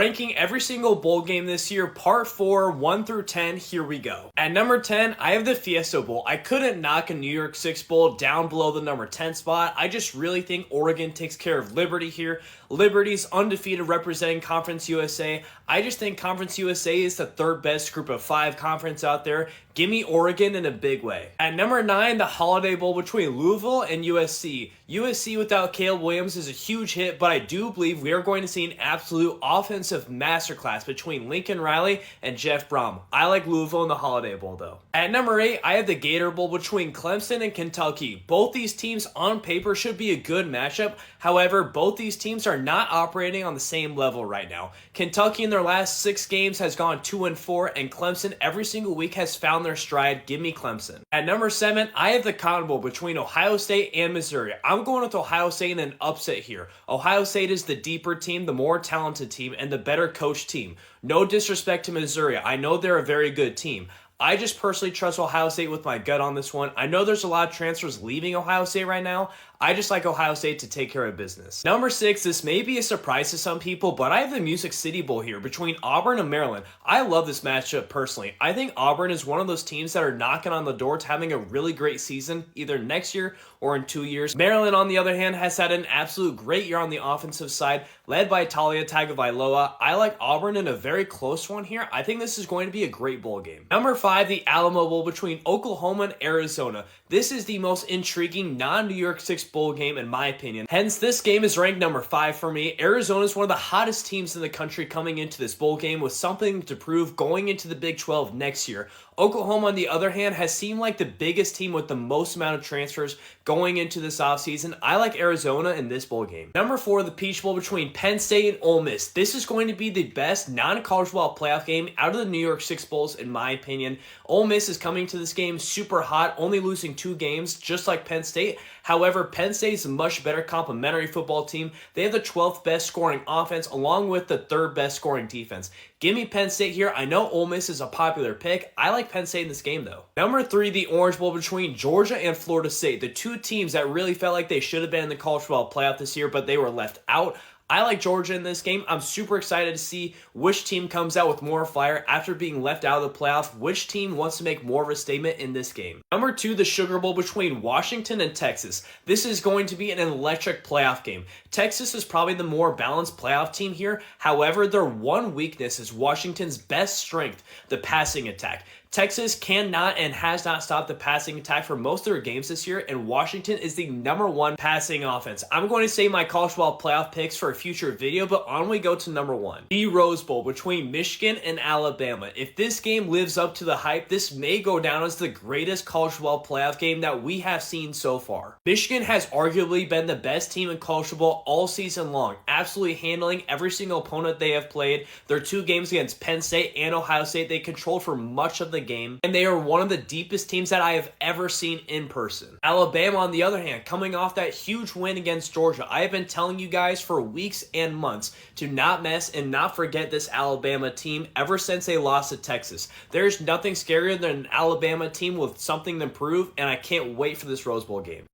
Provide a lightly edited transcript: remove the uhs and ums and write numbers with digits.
Ranking every single bowl game this year, part 4, 1 through 10, here we go. At number 10, I have the Fiesta Bowl. I couldn't knock a New Year's Six Bowl down below the number 10 spot. I just really think Oregon takes care of Liberty here. Liberty's undefeated representing Conference USA. I just think Conference USA is the third best group of 5 conference out there. Give me Oregon in a big way. At number 9, the Holiday Bowl between Louisville and USC. USC without Caleb Williams is a huge hit, but I do believe we are going to see an absolute offensive masterclass between Lincoln Riley and Jeff Brom. I like Louisville in the Holiday Bowl though. At number 8, I have the Gator Bowl between Clemson and Kentucky. Both these teams on paper should be a good matchup. However, both these teams are not operating on the same level right now. Kentucky in their last 6 games has gone 2-4, and Clemson every single week has found their stride. Give me Clemson. At number 7, I have the Cotton Bowl between Ohio State and Missouri. I'm going with Ohio State in an upset here. Ohio State is the deeper team, the more talented team, and the better coached team. No disrespect to Missouri. I know they're a very good team. I just personally trust Ohio State with my gut on this one. I know there's a lot of transfers leaving Ohio State right now. I just like Ohio State to take care of business. Number 6, this may be a surprise to some people, but I have the Music City Bowl here between Auburn and Maryland. I love this matchup personally. I think Auburn is one of those teams that are knocking on the door to having a really great season, either next year or in 2 years. Maryland, on the other hand, has had an absolute great year on the offensive side, led by Talia Tagovailoa. I like Auburn in a very close one here. I think this is going to be a great bowl game. Number 5, the Alamo Bowl between Oklahoma and Arizona. This is the most intriguing non-New York Six Bowl game in my opinion. Hence, this game is ranked number 5 for me. Arizona is one of the hottest teams in the country coming into this bowl game with something to prove going into the Big 12 next year. Oklahoma, on the other hand, has seemed like the biggest team with the most amount of transfers going into this offseason. I like Arizona in this bowl game. Number 4, the Peach Bowl between Penn State and Ole Miss. This is going to be the best non-college football playoff game out of the New York Six Bowls in my opinion. Ole Miss is coming to this game super hot, only losing 2 games, just like Penn State. However, Penn State is a much better complementary football team. They have the 12th best scoring offense along with the 3rd best scoring defense. Give me Penn State here. I know Ole Miss is a popular pick. I like Penn State in this game though. Number 3, the Orange Bowl between Georgia and Florida State. The 2 teams that really felt like they should have been in the college football playoff this year, but they were left out. I like Georgia in this game. I'm super excited to see which team comes out with more fire after being left out of the playoff. Which team wants to make more of a statement in this game? Number 2, the Sugar Bowl between Washington and Texas. This is going to be an electric playoff game. Texas is probably the more balanced playoff team here. However, their one weakness is Washington's best strength, the passing attack. Texas cannot and has not stopped the passing attack for most of their games this year, and Washington is the number 1 passing offense. I'm going to save my college football playoff picks for a future video, but on we go to number 1. The Rose Bowl between Michigan and Alabama. If this game lives up to the hype, this may go down as the greatest college football playoff game that we have seen so far. Michigan has arguably been the best team in college football all season long, absolutely handling every single opponent they have played. Their 2 games against Penn State and Ohio State, they controlled for much of the game, and they are one of the deepest teams that I have ever seen in person. Alabama, on the other hand, coming off that huge win against Georgia. I have been telling you guys for weeks and months to not mess and not forget this Alabama team ever since they lost to Texas. There's nothing scarier than an Alabama team with something to prove, and I can't wait for this Rose Bowl game.